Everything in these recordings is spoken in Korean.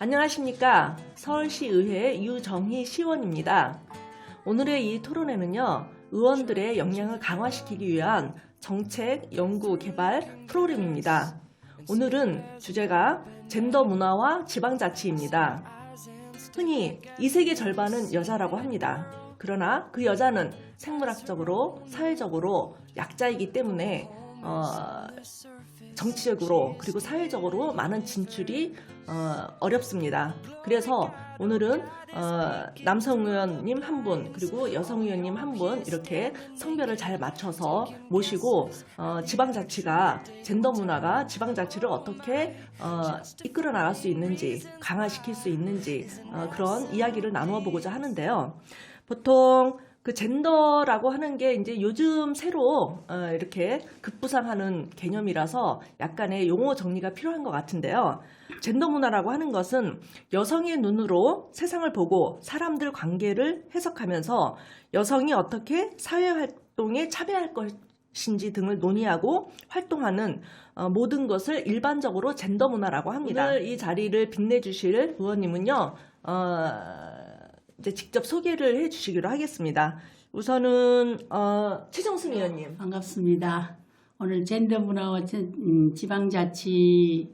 안녕하십니까. 서울시의회 유정희 시의원입니다. 오늘의 이 토론회는요, 의원들의 역량을 강화시키기 위한 정책, 연구, 개발 프로그램입니다. 오늘은 주제가 젠더 문화와 지방자치입니다. 흔히 이 세계 절반은 여자라고 합니다. 그러나 그 여자는 생물학적으로, 사회적으로 약자이기 때문에 정치적으로 그리고 사회적으로 많은 진출이 어렵습니다. 그래서 오늘은 남성 의원님 한 분 그리고 여성 의원님 한 분 이렇게 성별을 잘 맞춰서 모시고 지방자치가 젠더 문화가 지방자치를 어떻게 이끌어 나갈 수 있는지 강화시킬 수 있는지 그런 이야기를 나누어 보고자 하는데요. 보통 그 젠더라고 하는 게 이제 요즘 새로 이렇게 급부상하는 개념이라서 약간의 용어 정리가 필요한 것 같은데요. 젠더 문화라고 하는 것은 여성의 눈으로 세상을 보고 사람들 관계를 해석하면서 여성이 어떻게 사회활동에 참여할 것인지 등을 논의하고 활동하는 모든 것을 일반적으로 젠더 문화라고 합니다. 오늘 이 자리를 빛내주실 의원님은요. 이제 직접 소개를 해주시기로 하겠습니다. 우선은 최정순 의원님. 반갑습니다. 오늘 젠더 문화와 지방자치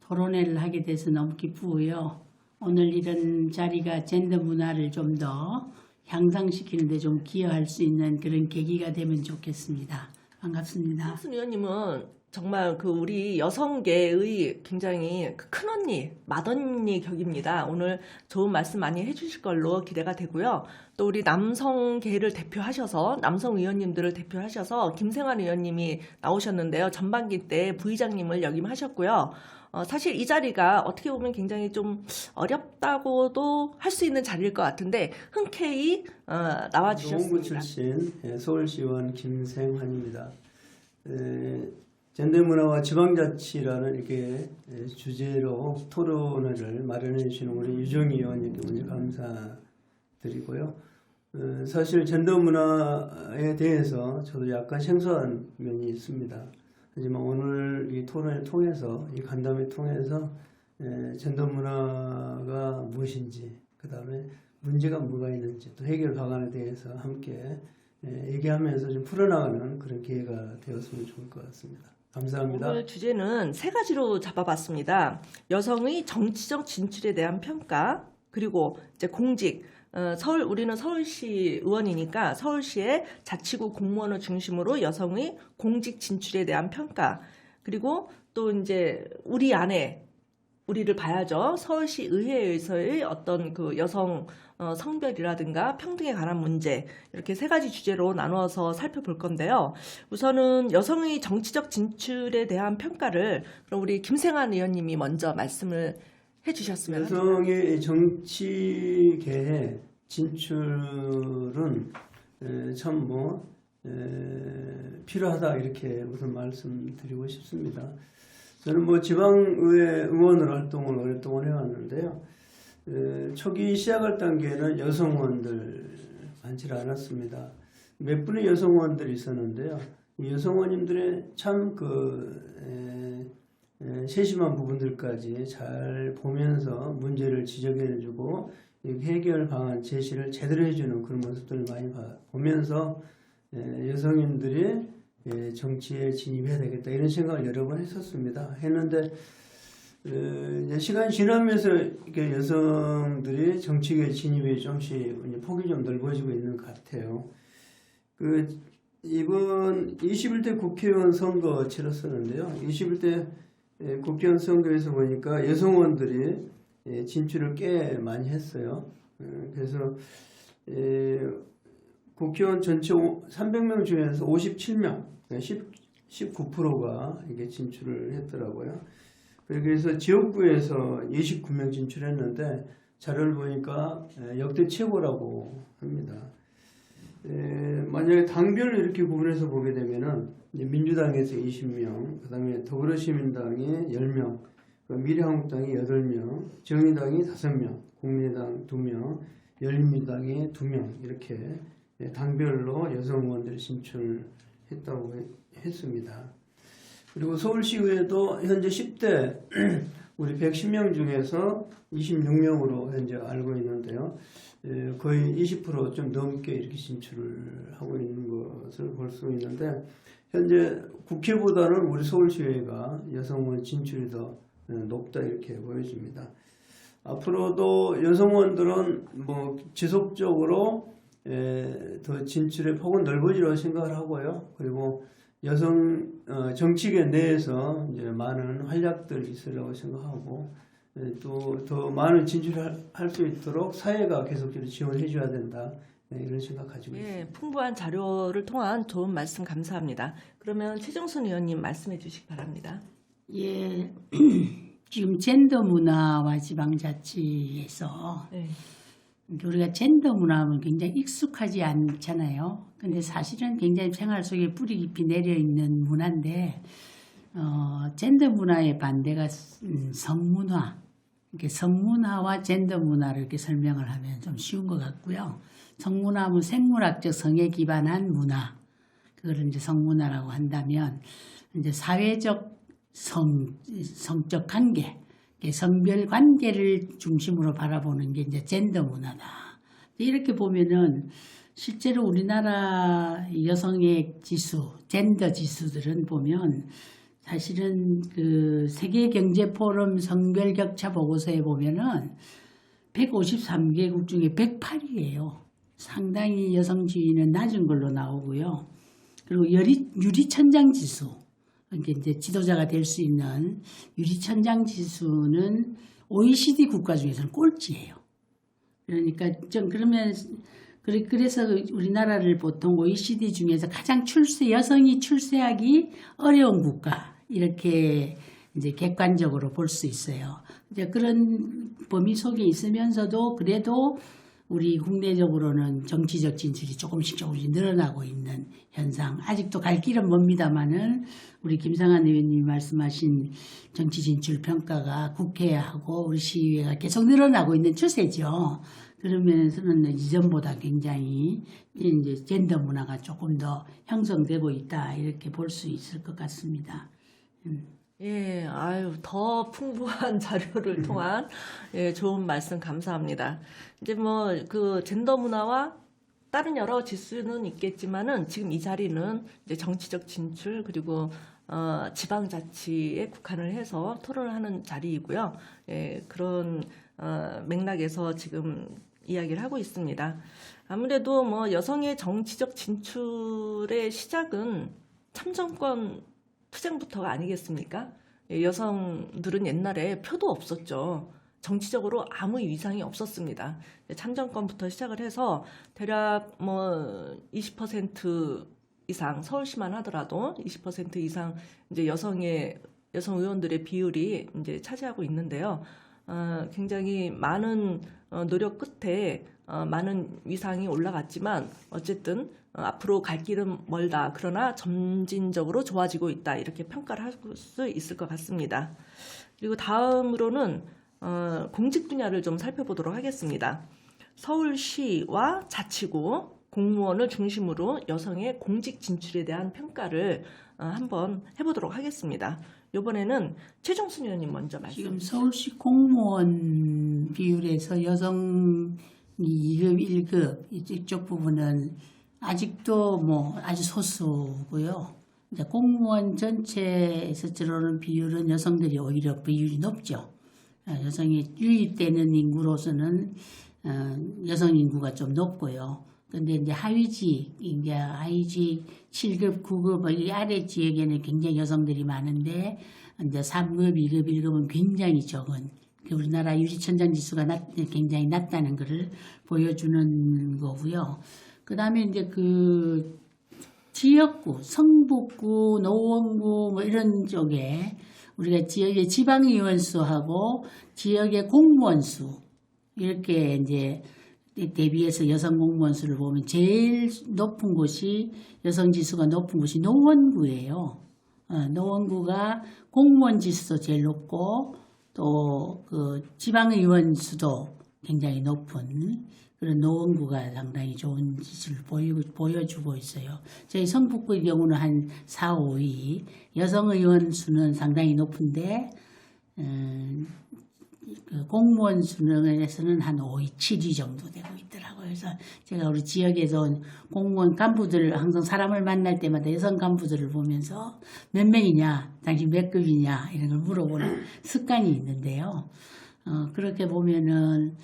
토론회를 하게 돼서 너무 기쁘고요. 오늘 이런 자리가 젠더 문화를 좀 더 향상시키는 데 좀 기여할 수 있는 그런 계기가 되면 좋겠습니다. 반갑습니다. 최정순 의원님은 정말 그 우리 여성계의 굉장히 큰 언니, 맏언니 격입니다. 오늘 좋은 말씀 많이 해주실 걸로 기대가 되고요. 또 우리 남성계를 대표하셔서 남성 의원님들을 대표하셔서 김생환 의원님이 나오셨는데요. 전반기 때 부의장님을 역임하셨고요. 사실 이 자리가 어떻게 보면 굉장히 좀 어렵다고도 할 수 있는 자리일 것 같은데 흔쾌히 나와주셨습니다. 노원구 출신 서울시의원 김생환입니다. 젠더 문화와 지방자치라는 이렇게 주제로 토론회를 마련해 주시는 우리 유정희 의원님께 먼저 감사드리고요. 사실 젠더 문화에 대해서 저도 약간 생소한 면이 있습니다. 하지만 오늘 이 토론을 통해서 이 간담회 통해서 젠더 문화가 무엇인지 그 다음에 문제가 뭐가 있는지 또 해결 방안에 대해서 함께 얘기하면서 좀 풀어나가는 그런 기회가 되었으면 좋을 것 같습니다. 감사합니다. 오늘 주제는 세 가지로 잡아봤습니다. 여성의 정치적 진출에 대한 평가, 그리고 이제 공직. 우리는 서울시 의원이니까 서울시의 자치구 공무원을 중심으로 여성의 공직 진출에 대한 평가, 그리고 또 이제 우리 안에 우리를 봐야죠. 서울시 의회에서의 어떤 그 여성 성별이라든가 평등에 관한 문제, 이렇게 세 가지 주제로 나누어서 살펴볼 건데요. 우선은 여성의 정치적 진출에 대한 평가를 그럼 우리 김생환 의원님이 먼저 말씀을 해주셨으면 합니다. 여성의 정치계에 진출은 참 필요하다 이렇게 우선 말씀드리고 싶습니다. 저는 지방의회 의원으로 활동을 오랫동안 해왔는데요. 초기 시작할 단계는 여성 의원들 많지 않았습니다. 몇 분의 여성 의원들이 있었는데요. 이 여성 의원님들의 참 세심한 부분들까지 잘 보면서 문제를 지적해주고 해결 방안 제시를 제대로 해주는 그런 모습들을 많이 보면서 여성인들이 정치에 진입해야 되겠다 이런 생각을 여러 번 했었습니다. 했는데 이제 시간이 지나면서 이렇게 여성들이 정치계 진입이 조금씩 폭이 좀 넓어지고 있는 것 같아요. 이번 21대 국회의원 선거 치렀었는데요. 21대 국회의원 선거에서 보니까 여성 의원들이 진출을 꽤 많이 했어요. 그래서 국회의원 전체 300명 중에서 57명, 19%가 이게 진출을 했더라고요. 그래서 지역구에서 29명 진출했는데 자료를 보니까 역대 최고라고 합니다. 만약에 당별로 이렇게 구분해서 보게 되면은 민주당에서 20명, 그 다음에 더불어시민당이 10명, 미래한국당이 8명, 정의당이 5명, 국민의당 2명, 열린민주당이 2명 이렇게 당별로 여성 의원들이 진출했다고 했습니다. 그리고 서울시의회도 현재 10대 우리 110명 중에서 26명으로 현재 알고 있는데요. 거의 20% 좀 넘게 이렇게 진출을 하고 있는 것을 볼 수 있는데, 현재 국회보다는 우리 서울시의회가 여성원 진출이 더 높다 이렇게 보여집니다. 앞으로도 여성원들은 뭐 지속적으로 더 진출의 폭은 넓어지라고 생각을 하고요. 그리고 여성 정치계 내에서 이제 많은 활약들이 있으려고 생각하고, 또 더 많은 진출할 수 있도록 사회가 계속적으로 지원해 줘야 된다, 이런 생각 가지고 있습니다. 예, 풍부한 자료를 통한 좋은 말씀 감사합니다. 그러면 최정순 의원님 말씀해 주시기 바랍니다. 예, 지금 젠더 문화와 지방자치에서 네. 우리가 젠더 문화하면 굉장히 익숙하지 않잖아요. 근데 사실은 굉장히 생활 속에 뿌리 깊이 내려 있는 문화인데, 젠더 문화의 반대가 성문화. 이렇게 성문화와 젠더 문화를 이렇게 설명을 하면 좀 쉬운 것 같고요. 성문화는 생물학적 성에 기반한 문화. 그걸 이제 성문화라고 한다면, 이제 사회적 성적 관계, 성별 관계를 중심으로 바라보는 게 이제 젠더 문화다. 이렇게 보면은 실제로 우리나라 여성의 지수, 젠더 지수들은 보면 사실은 그 세계경제포럼 성별격차 보고서에 보면은 153개국 중에 108위예요. 상당히 여성 지위는 낮은 걸로 나오고요. 그리고 유리천장 지수, 이제 지도자가 될 수 있는 유리천장 지수는 OECD 국가 중에서는 꼴찌예요. 그러니까 그래서 우리나라를 보통 OECD 중에서 가장 여성이 출세하기 어려운 국가, 이렇게 이제 객관적으로 볼 수 있어요. 이제 그런 범위 속에 있으면서도 그래도 우리 국내적으로는 정치적 진출이 조금씩 늘어나고 있는 현상. 아직도 갈 길은 멉니다만은 우리 김상한 의원님이 말씀하신 정치 진출 평가가 국회하고 우리 시의회가 계속 늘어나고 있는 추세죠. 그런 면에서는 이전보다 굉장히 이제 젠더 문화가 조금 더 형성되고 있다, 이렇게 볼 수 있을 것 같습니다. 예, 더 풍부한 자료를 통한 좋은 말씀 감사합니다. 이제 뭐 그 젠더 문화와 다른 여러 지수는 있겠지만은 지금 이 자리는 이제 정치적 진출 그리고 지방자치에 국한을 해서 토론을 하는 자리이고요. 그런 맥락에서 지금 이야기를 하고 있습니다. 아무래도 뭐 여성의 정치적 진출의 시작은 참정권 투쟁부터가 아니겠습니까? 여성들은 옛날에 표도 없었죠. 정치적으로 아무 위상이 없었습니다. 참정권부터 시작을 해서 대략 뭐 20% 이상, 서울시만 하더라도 20% 이상 이제 여성 의원들의 비율이 이제 차지하고 있는데요. 굉장히 많은 노력 끝에 많은 위상이 올라갔지만 어쨌든 앞으로 갈 길은 멀다. 그러나 점진적으로 좋아지고 있다. 이렇게 평가를 할 수 있을 것 같습니다. 그리고 다음으로는 공직 분야를 좀 살펴보도록 하겠습니다. 서울시와 자치구 공무원을 중심으로 여성의 공직 진출에 대한 평가를 한번 해보도록 하겠습니다. 이번에는 최종순 의원님 먼저 말씀. 지금 서울시 공무원 비율에서 여성이 2급, 1급 이쪽 부분은 아직도 뭐 아주 소수고요. 이제 공무원 전체에서 들어오는 비율은 여성들이 오히려 비율이 높죠. 여성이 유입되는 인구로서는 여성 인구가 좀 높고요. 근데 이제 하위직 7급, 9급 이 아래 지역에는 굉장히 여성들이 많은데 이제 3급, 2급, 1급은 굉장히 적은, 우리나라 유리천장 지수가 굉장히 낮다는 것을 보여주는 거고요. 그 다음에 이제 그 지역구, 성북구, 노원구 뭐 이런 쪽에 우리가 지역의 지방의원 수하고 지역의 공무원 수, 이렇게 이제 대비해서 여성 공무원 수를 보면 제일 높은 곳이, 여성 지수가 높은 곳이 노원구예요. 노원구가 공무원 지수도 제일 높고 또 그 지방의원 수도 굉장히 높은 그런 노원구가 상당히 좋은 지수를 보여주고 있어요. 저희 성북구의 경우는 한 4, 5위, 여성 의원 수는 상당히 높은데 그 공무원 수능에서는 한 5위, 7위 정도 되고 있더라고요. 그래서 제가 우리 지역에서 온 공무원 간부들을 항상 사람을 만날 때마다 여성 간부들을 보면서 몇 명이냐, 당신 몇 급이냐 이런 걸 물어보는 습관이 있는데요. 그렇게 보면은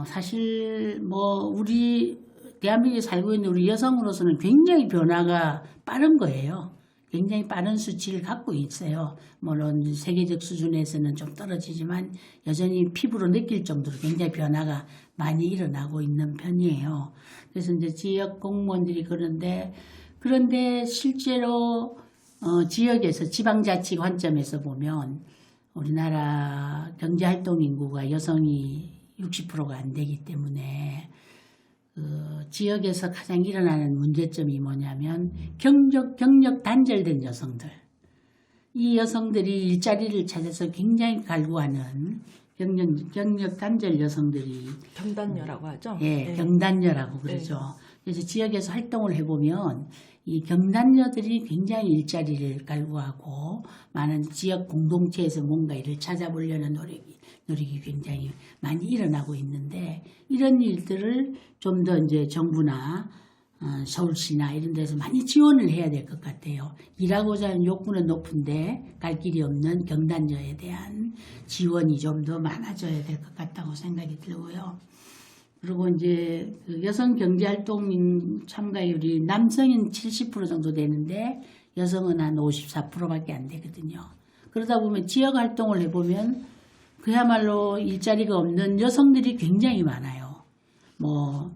사실 뭐 우리 대한민국에 살고 있는 우리 여성으로서는 굉장히 변화가 빠른 거예요. 굉장히 빠른 수치를 갖고 있어요. 물론 세계적 수준에서는 좀 떨어지지만 여전히 피부로 느낄 정도로 굉장히 변화가 많이 일어나고 있는 편이에요. 그래서 이제 지역 공무원들이 그런데 실제로 지역에서 지방자치 관점에서 보면 우리나라 경제활동 인구가 여성이 60%가 안 되기 때문에 지역에서 가장 일어나는 문제점이 뭐냐면 경력 단절된 여성들. 이 여성들이 일자리를 찾아서 굉장히 갈구하는 경력 단절 여성들이 경단녀라고 하죠. 예, 네. 경단녀라고 그러죠. 그래서 지역에서 활동을 해보면 이 경단녀들이 굉장히 일자리를 갈구하고 많은 지역 공동체에서 뭔가 일을 찾아보려는 노력이 굉장히 많이 일어나고 있는데 이런 일들을 좀 더 이제 정부나 서울시나 이런 데서 많이 지원을 해야 될 것 같아요. 일하고자 하는 욕구는 높은데 갈 길이 없는 경단녀에 대한 지원이 좀 더 많아져야 될 것 같다고 생각이 들고요. 그리고 이제 그 여성 경제활동 참가율이 남성은 70% 정도 되는데 여성은 한 54%밖에 안 되거든요. 그러다 보면 지역 활동을 해보면 그야말로 일자리가 없는 여성들이 굉장히 많아요. 뭐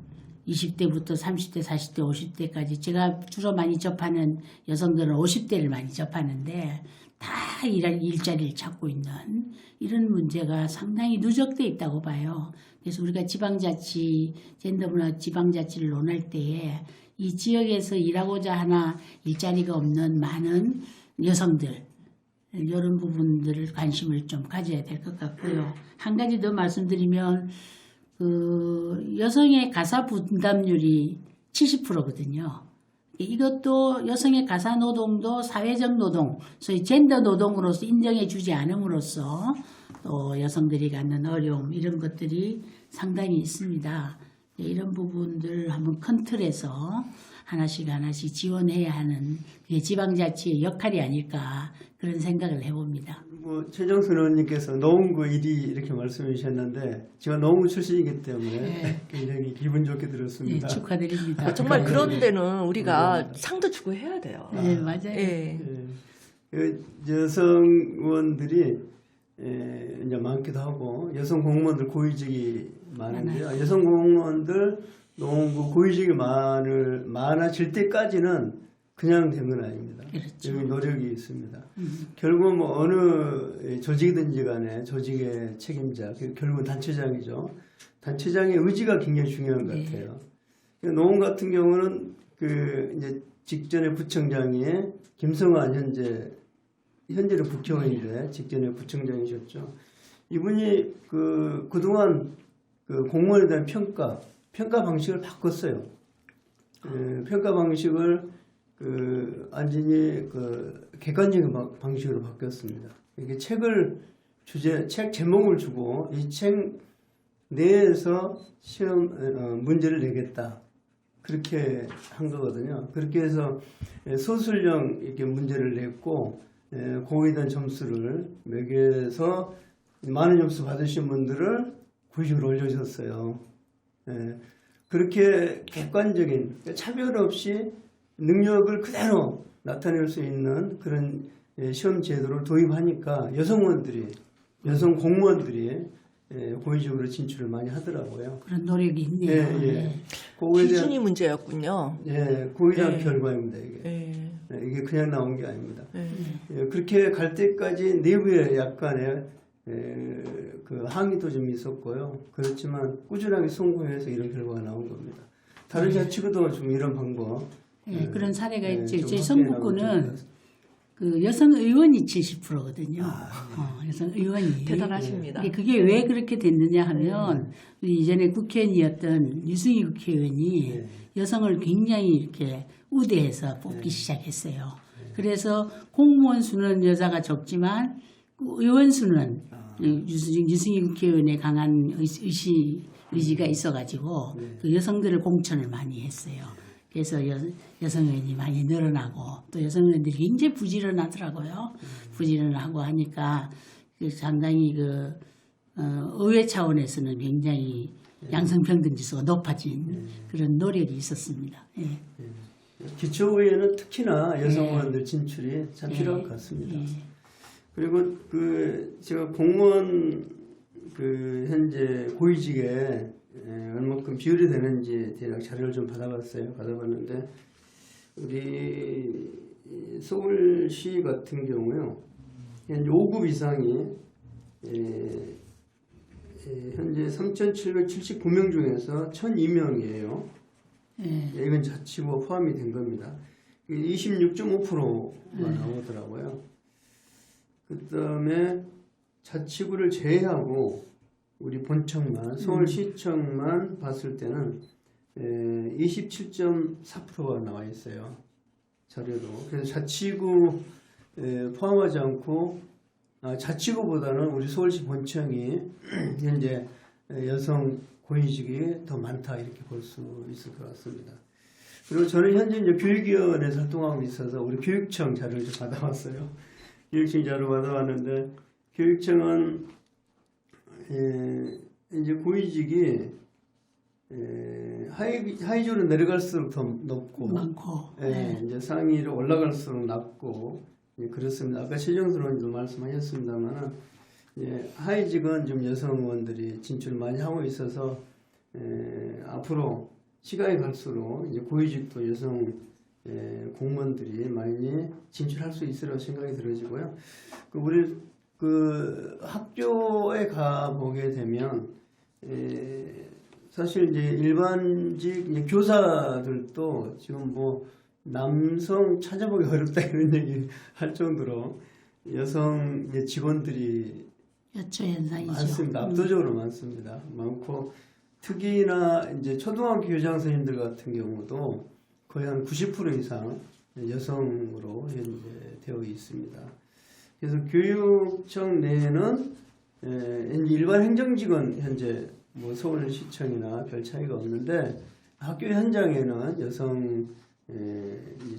20대부터 30대, 40대, 50대까지 제가 주로 많이 접하는 여성들은 50대를 많이 접하는데 다 일자리를 찾고 있는 이런 문제가 상당히 누적돼 있다고 봐요. 그래서 우리가 지방자치, 젠더문화 지방자치를 논할 때에 이 지역에서 일하고자 하나 일자리가 없는 많은 여성들 이런 부분들을 관심을 좀 가져야 될 것 같고요. 한 가지 더 말씀드리면 그 여성의 가사 분담률이 70%거든요. 이것도 여성의 가사 노동도 사회적 노동, 소위 젠더 노동으로서 인정해 주지 않음으로써 또 여성들이 갖는 어려움 이런 것들이 상당히 있습니다. 이런 부분들을 한번 큰 틀에서 하나씩 지원해야 하는 그게 지방자치의 역할이 아닐까 그런 생각을 해봅니다. 최정순 의원님께서 노원구 1위 이렇게 말씀해 주셨는데 제가 노원구 출신이기 때문에 네. 굉장히 기분 좋게 들었습니다. 네, 축하드립니다. 정말 그런 데는 우리가 상도 주고 해야 돼요. 네, 맞아요. 예. 그 여성 의원들이 이제 많기도 하고 여성 공무원들 고위직이 많은데요. 여성 공무원들 노원구 고위직이 많아질 때까지는 그냥 된 건 아닙니다. 그렇죠. 여기 노력이 있습니다. 결국 뭐 어느 조직이든지 간에 조직의 책임자, 결국은 단체장이죠. 단체장의 의지가 굉장히 중요한 것 같아요. 노원 같은 경우는 그 이제 직전에 부청장이 김성환 현재는 국회의원인데 직전에 부청장이셨죠. 이분이 그동안 그 공무원에 대한 평가 방식을 바꿨어요. 평가 방식을 완전히 객관적인 방식으로 바뀌었습니다. 이게 책 제목을 주고 이 책 내에서 시험 문제를 내겠다. 그렇게 한 거거든요. 그렇게 해서 소술형 이렇게 문제를 냈고 고에 대한 점수를 매겨서 많은 점수 받으신 분들을 90을 올려줬어요. 그렇게 객관적인 차별 없이 능력을 그대로 나타낼 수 있는 그런 시험 제도를 도입하니까 여성 공무원들이 고의적으로 진출을 많이 하더라고요. 그런 노력이 있네요. 네. 기준이 문제였군요. 그거에 대한 결과입니다. 이게 그냥 나온 게 아닙니다. 그렇게 갈 때까지 내부에 약간의 그 항의도 좀 있었고요. 그렇지만 꾸준하게 성공해서 이런 결과가 나온 겁니다. 다른 자치구도 좀 이런 방법 그런 사례가 있죠. 저희 성북구는 그 여성 의원이 70%거든요. 여성 의원이 대단하십니다. 그게 왜 그렇게 됐느냐 하면 우리 이전에 국회의원이었던 유승희 국회의원이 여성을 굉장히 이렇게 우대해서 뽑기 시작했어요. 그래서 공무원 수는 여자가 적지만 의원 수는 유승희 국회의원의 강한 의지가 있어가지고 네. 그 여성들을 공천을 많이 했어요. 그래서 여성 의원이 많이 늘어나고 또 여성 의원들이 굉장히 부지런하더라고요. 부지런하고 하니까 그 상당히 의회 차원에서는 굉장히 양성평등 지수가 높아진 그런 노력이 있었습니다. 예. 기초의회는 특히나 여성 의원들 진출이 참 필요한 것 같습니다. 예. 그리고 제가 공무원 현재 고위직에 얼마큼 비율이 되는지 대략 자료를 좀 받아봤는데 우리 서울시 같은 경우요 현재 5급 이상이 현재 3,779명 중에서 1,002명이에요. 이건 자치구 포함이 된 겁니다. 26.5%가 나오더라고요. 그 다음에 자치구를 제외하고 우리 본청만 서울시청만 봤을 때는 27.4%가 나와 있어요. 자료도. 그래서 자치구 포함하지 않고 자치구보다는 우리 서울시 본청이 현재 여성 고위직이 더 많다 이렇게 볼 수 있을 것 같습니다. 그리고 저는 현재 이제 교육위원회에서 활동하고 있어서 우리 교육청 자료를 좀 받아왔어요. 교육청 자료 받아왔는데 교육청은 이제 고위직이 하위직으로 내려갈수록 더 높고 많고 이제 상위로 올라갈수록 낮고 그렇습니다. 아까 최정선 의원님도 말씀하셨습니다만 하위직은 좀 여성 의원들이 진출을 많이 하고 있어서 앞으로 시간이 갈수록 이제 고위직도 여성 공무원들이 많이 진출할 수 있으리라고 생각이 들어지고요. 우리 학교에 가 보게 되면 사실 이제 일반직 이제 교사들도 지금 뭐 남성 찾아보기 어렵다 이런 얘기 할 정도로 여성 이제 직원들이 여초 현상이죠. 많습니다. 압도적으로 많습니다. 많고 특히나 이제 초등학교 교장 선생님들 같은 경우도 거의 한 90% 이상 여성으로 현재 되어 있습니다. 그래서 교육청 내에는 일반 행정직은 현재 뭐 서울시청이나 별 차이가 없는데 학교 현장에는 여성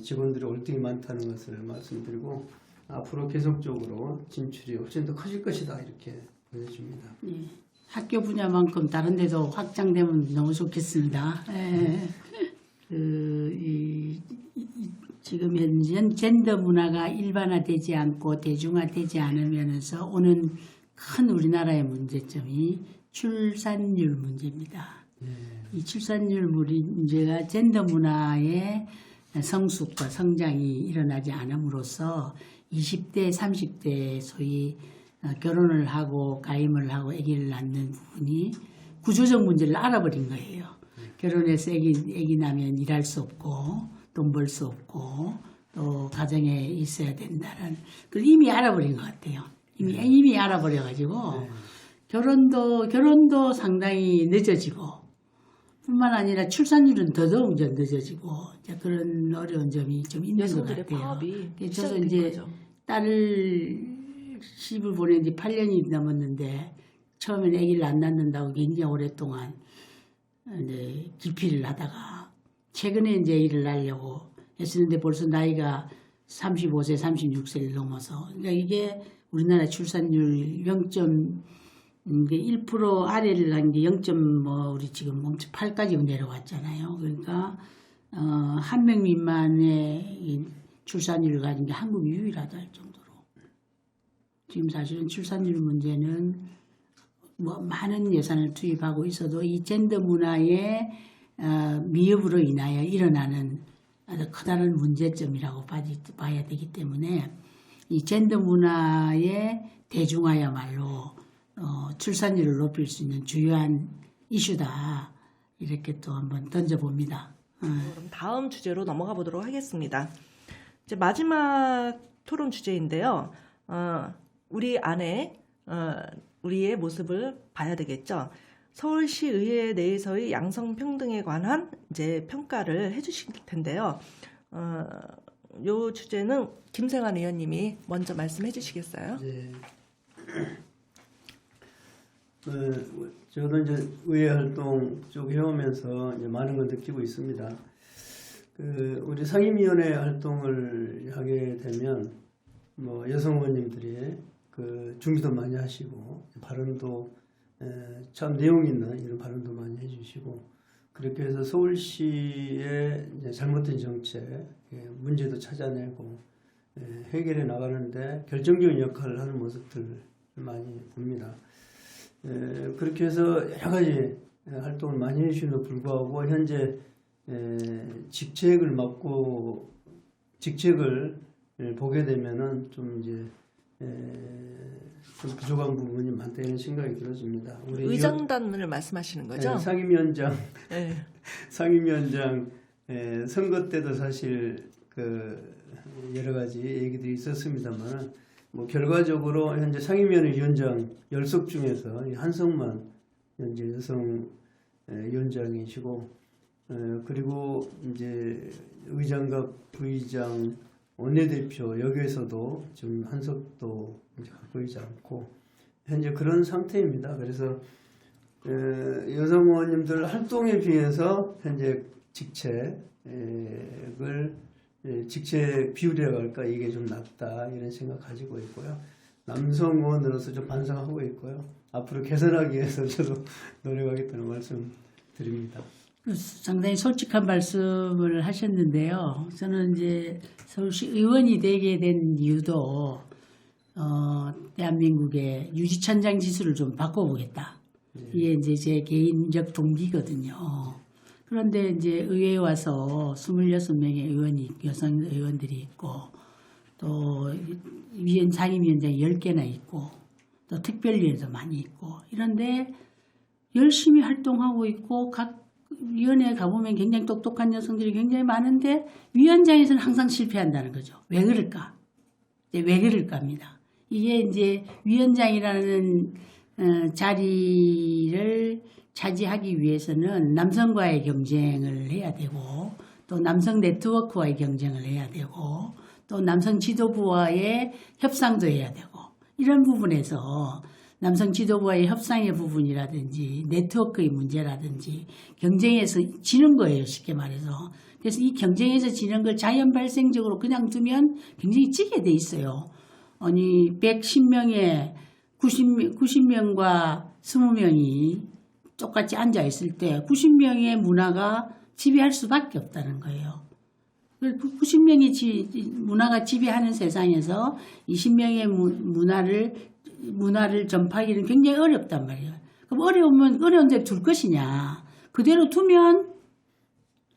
직원들이 월등히 많다는 것을 말씀드리고 앞으로 계속적으로 진출이 훨씬 더 커질 것이다 이렇게 보여집니다. 예. 학교 분야만큼 다른 데도 확장되면 너무 좋겠습니다. 지금 현재 젠더 문화가 일반화되지 않고 대중화되지 않으면서 오는 큰 우리나라의 문제점이 출산율 문제입니다. 이 출산율 문제가 젠더 문화의 성숙과 성장이 일어나지 않음으로써 20대, 30대 소위 결혼을 하고 가임을 하고 아기를 낳는 부분이 구조적 문제를 알아버린 거예요. 결혼해서 아기 나면 일할 수 없고 돈 벌 수 없고 또 가정에 있어야 된다는 그걸 이미 알아버린 것 같아요. 이미 알아버려가지고 결혼도 상당히 늦어지고 뿐만 아니라 출산율은 더더욱 늦어지고 그런 어려운 점이 좀 있는 것 여성들의 같아요. 파업이 저도 시작된 이제 거죠. 딸을 시집을 보낸 지 8년이 넘었는데 처음에는 아기를 안 낳는다고 굉장히 오랫동안 이제 기피를 하다가 최근에 이제 아기를 낳으려고 했었는데 벌써 나이가 35세, 36세를 넘어서 그러니까 이게 우리나라 출산율 0.1% 아래를 간 게 0. 우리 지금 0.8까지 내려왔잖아요. 그러니까 한 명 미만의 출산율을 가진 게 한국이 유일하다 할 정도로 지금 사실은 출산율 문제는 뭐 많은 예산을 투입하고 있어도 이 젠더 문화의 미흡으로 인하여 일어나는 아주 커다란 문제점이라고 봐야 되기 때문에 이 젠더 문화의 대중화야말로 출산율을 높일 수 있는 주요한 이슈다 이렇게 또 한번 던져봅니다. 그럼 다음 주제로 넘어가 보도록 하겠습니다. 이제 마지막 토론 주제인데요. 우리 안에 우리의 모습을 봐야 되겠죠. 서울시 의회 내에서의 양성평등에 관한 이제 평가를 해주실 텐데요. 요 주제는 김생환 의원님이 먼저 말씀해 주시겠어요? 네. 저도 이제 의회 활동 쭉 해오면서 이제 많은 걸 느끼고 있습니다. 우리 상임위원회 활동을 하게 되면 뭐 여성 의원님들이 준비도 많이 하시고 발언도 참 내용 있는 이런 발언도 많이 해주시고 그렇게 해서 서울시의 이제 잘못된 정책 문제도 찾아내고 해결해 나가는데 결정적인 역할을 하는 모습들을 많이 봅니다. 그렇게 해서 여러 가지 활동을 많이 해주심에도 불구하고 현재 직책을 맡고 직책을 보게 되면은 좀 이제 좀 부족한 부분이 많다 이런 생각이 들어집니다. 우리 의장단을 말씀하시는 거죠? 상임위원장 네. 상임위원장 선거 때도 사실 여러 가지 얘기들이 있었습니다만 뭐 결과적으로 현재 상임위원회 위원장 10석 중에서 한석만 현재 여성 위원장이시고 그리고 이제 의장과 부의장 원내대표 여기에서도 지금 한석도 이제 갖고 있지 않고 현재 그런 상태입니다. 그래서 여성 의원님들 활동에 비해서 현재 직책 비율이라고 할까 이게 좀 낮다 이런 생각 가지고 있고요. 남성 의원으로서 좀 반성하고 있고요. 앞으로 개선하기 위해서 저도 노력하겠다는 말씀 드립니다. 상당히 솔직한 말씀을 하셨는데요. 저는 이제 서울시 의원이 되게 된 이유도 대한민국의 유지천장 지수를 좀 바꿔보겠다. 이게 이제 제 개인적 동기거든요. 그런데 이제 의회에 와서 26명의 여성 의원들이 있고 또 상임위원장이 10개나 있고 또 특별위원도 많이 있고 이런데 열심히 활동하고 있고 각 위원회에 가보면 굉장히 똑똑한 여성들이 굉장히 많은데 위원장에서는 항상 실패한다는 거죠. 왜 그럴까? 왜 그럴까입니다. 이게 이제 위원장이라는 자리를 차지하기 위해서는 남성과의 경쟁을 해야 되고 또 남성 네트워크와의 경쟁을 해야 되고 또 남성 지도부와의 협상도 해야 되고 이런 부분에서 남성 지도부와의 협상의 부분이라든지 네트워크의 문제라든지 경쟁에서 지는 거예요. 쉽게 말해서. 그래서 이 경쟁에서 지는 걸 자연 발생적으로 그냥 두면 굉장히 찌게 돼 있어요. 아니 110명에 90명과 20명이 똑같이 앉아 있을 때 90명의 문화가 지배할 수밖에 없다는 거예요. 90명이 문화가 지배하는 세상에서 20명의 문화를 전파하기는 굉장히 어렵단 말이에요. 그럼 어려운데 둘 것이냐. 그대로 두면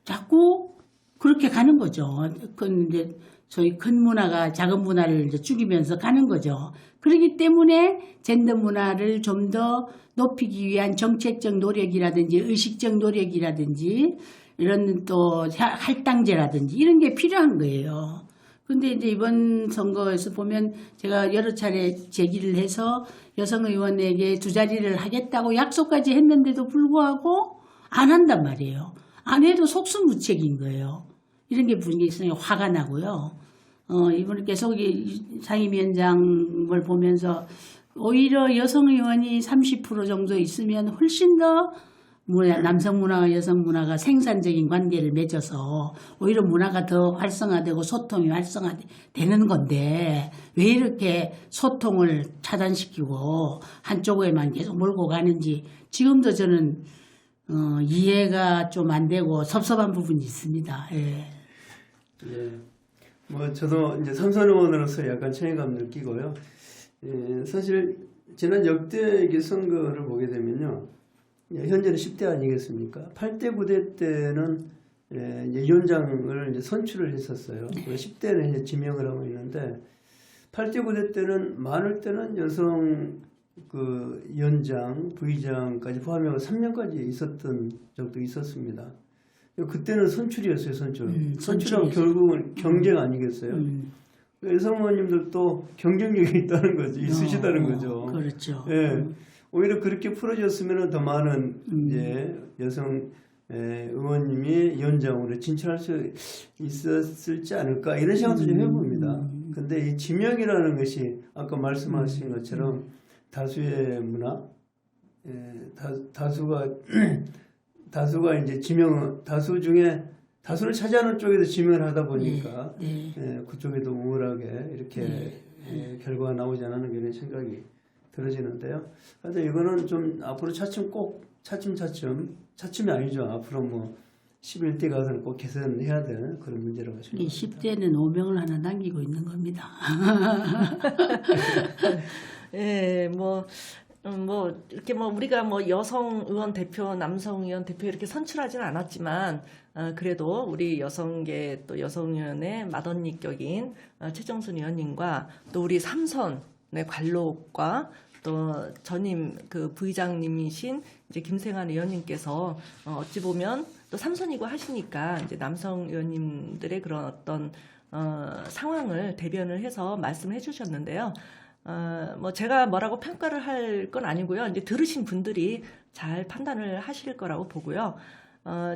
자꾸 그렇게 가는 거죠. 그건 이제 소위 큰 문화가 작은 문화를 이제 죽이면서 가는 거죠. 그렇기 때문에 젠더 문화를 좀 더 높이기 위한 정책적 노력이라든지 의식적 노력이라든지 이런 또 할당제라든지 이런 게 필요한 거예요. 근데 이제 이번 선거에서 보면 제가 여러 차례 제기를 해서 여성 의원에게 2자리를 하겠다고 약속까지 했는데도 불구하고 안 한단 말이에요. 안 해도 속수무책인 거예요. 이런 게 분위기에 화가 나고요. 이번에 계속 상임위원장을 보면서 오히려 여성 의원이 30% 정도 있으면 훨씬 더 남성 문화와 여성 문화가 생산적인 관계를 맺어서 오히려 문화가 더 활성화되고 소통이 활성화되는 건데 왜 이렇게 소통을 차단시키고 한쪽에만 계속 몰고 가는지 지금도 저는 이해가 좀 안 되고 섭섭한 부분이 있습니다. 예. 예. 뭐 저도 이제 삼선 의원으로서 약간 책임감 느끼고요. 사실 지난 역대 선거를 보게 되면요. 현재는 10대 아니겠습니까? 8대 9대 때는 위원장을 이제 선출을 했었어요. 네. 10대는 이제 지명을 하고 있는데 8대 9대 때는 많을 때는 여성 위원장, 부의장까지 포함해서 3명까지 있었던 적도 있었습니다. 그때는 선출이었어요, 선출. 선출하고 결국은 경쟁 아니겠어요? 여성 의원님들도 경쟁력이 있다는 거죠, 있으시다는 거죠. 그렇죠. 예. 오히려 그렇게 풀어졌으면 더 많은 여성 의원님이 위원장으로 진출할 수 있었을지 않을까 이런 생각도 좀 해봅니다. 근데 이 지명이라는 것이 아까 말씀하신 것처럼 다수의 문화, 다수가 이제 다수 중에 다수를 차지하는 쪽에서 지명을 하다 보니까 그쪽에도 우월하게 이렇게 결과가 나오지 않는 그런 생각이 들어지는데요. 하여튼 이거는 좀 앞으로 차츰이 아니죠. 앞으로 뭐 11대 가서는 꼭 개선해야 될 그런 문제라고 이 생각합니다. 10대는 오명을 하나 남기고 있는 겁니다. 예, 뭐 이렇게 뭐 우리가 뭐 여성 의원 대표, 남성 의원 대표 이렇게 선출하지는 않았지만 그래도 우리 여성계 또 여성위원회 맏언니 격인 최정순 의원님과 또 우리 삼선의 관록과 또 전임 그 부의장님이신 이제 김생환 의원님께서 어찌 보면 또 삼선이고 하시니까 이제 남성 의원님들의 그런 어떤 상황을 대변을 해서 말씀을 해주셨는데요. 뭐 제가 뭐라고 평가를 할 건 아니고요. 이제 들으신 분들이 잘 판단을 하실 거라고 보고요.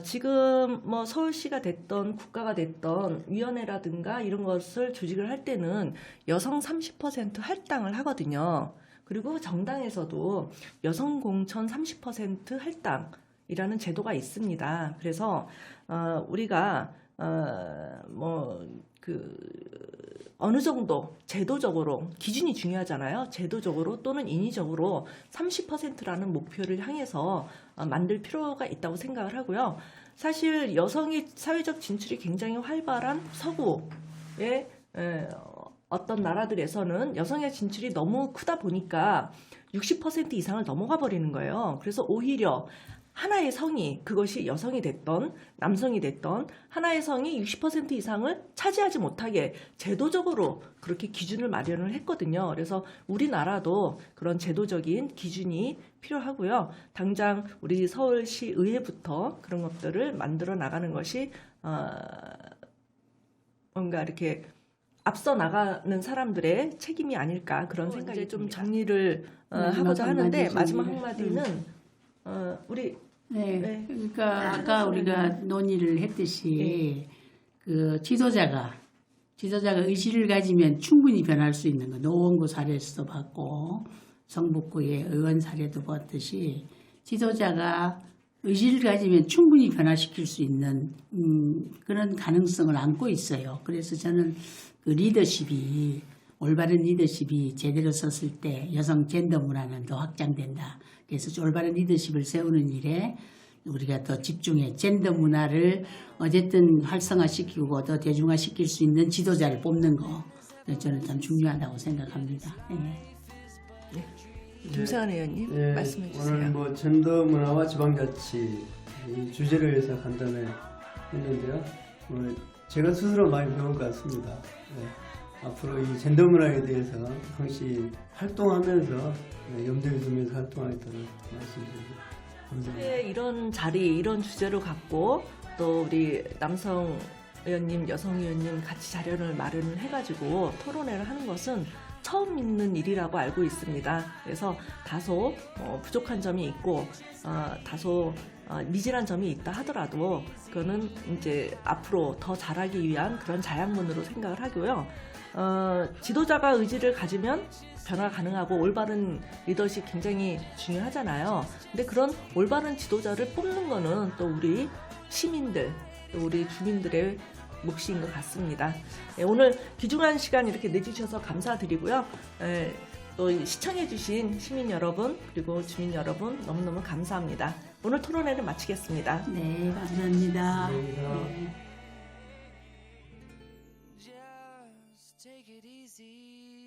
지금 뭐 서울시가 됐던 국가가 됐던 위원회라든가 이런 것을 조직을 할 때는 여성 30% 할당을 하거든요. 그리고 정당에서도 여성 공천 30% 할당이라는 제도가 있습니다. 그래서 우리가 어느 정도 제도적으로 기준이 중요하잖아요. 제도적으로 또는 인위적으로 30%라는 목표를 향해서 만들 필요가 있다고 생각을 하고요. 사실 여성의 사회적 진출이 굉장히 활발한 서구의 어떤 나라들에서는 여성의 진출이 너무 크다 보니까 60% 이상을 넘어가 버리는 거예요. 그래서 오히려 하나의 성이, 그것이 여성이 됐던 남성이 됐던 하나의 성이 60% 이상을 차지하지 못하게 제도적으로 그렇게 기준을 마련을 했거든요. 그래서 우리나라도 그런 제도적인 기준이 필요하고요. 당장 우리 서울시 의회부터 그런 것들을 만들어 나가는 것이 뭔가 이렇게 앞서 나가는 사람들의 책임이 아닐까 그런 생각이 좀 정리를 하고자 하는데 마지막 한마디는 우리 네, 그러니까 아까 우리가 논의를 했듯이 그 지도자가 의지를 가지면 충분히 변할 수 있는 거. 노원구 사례에서도 봤고 성북구의 의원 사례도 봤듯이 지도자가 의지를 가지면 충분히 변화시킬 수 있는 그런 가능성을 안고 있어요. 그래서 저는 그 올바른 리더십이 제대로 섰을 때 여성 젠더 문화는 더 확장된다. 그래서 올바른 리더십을 세우는 일에 우리가 더 집중해 젠더 문화를 어쨌든 활성화시키고 더 대중화시킬 수 있는 지도자를 뽑는 거 저는 참 중요하다고 생각합니다. 김세환 의원님 말씀해 주세요. 오늘 뭐 젠더 문화와 지방자치 이 주제를 해서 간단히 했는데요. 제가 스스로 많이 배운 것 같습니다. 앞으로 이 젠더 문화에 대해서 항시 활동하면서 염두에 두면서 활동하도록 말씀드립니다. 감사합니다. 이런 자리, 이런 주제를 갖고 또 우리 남성 의원님, 여성 의원님 같이 자료를 마련을 해가지고 토론회를 하는 것은 처음 있는 일이라고 알고 있습니다. 그래서 다소 부족한 점이 있고 다소 미진한 점이 있다 하더라도 그거는 이제 앞으로 더 잘하기 위한 그런 자양분으로 생각을 하고요. 지도자가 의지를 가지면 변화 가능하고 올바른 리더십 굉장히 중요하잖아요. 근데 그런 올바른 지도자를 뽑는 거는 또 우리 시민들, 또 우리 주민들의 몫인 것 같습니다. 오늘 귀중한 시간 이렇게 내주셔서 감사드리고요. 또 시청해주신 시민 여러분 그리고 주민 여러분 너무너무 감사합니다. 오늘 토론회를 마치겠습니다. 네, 감사합니다. 감사합니다. Just take it easy.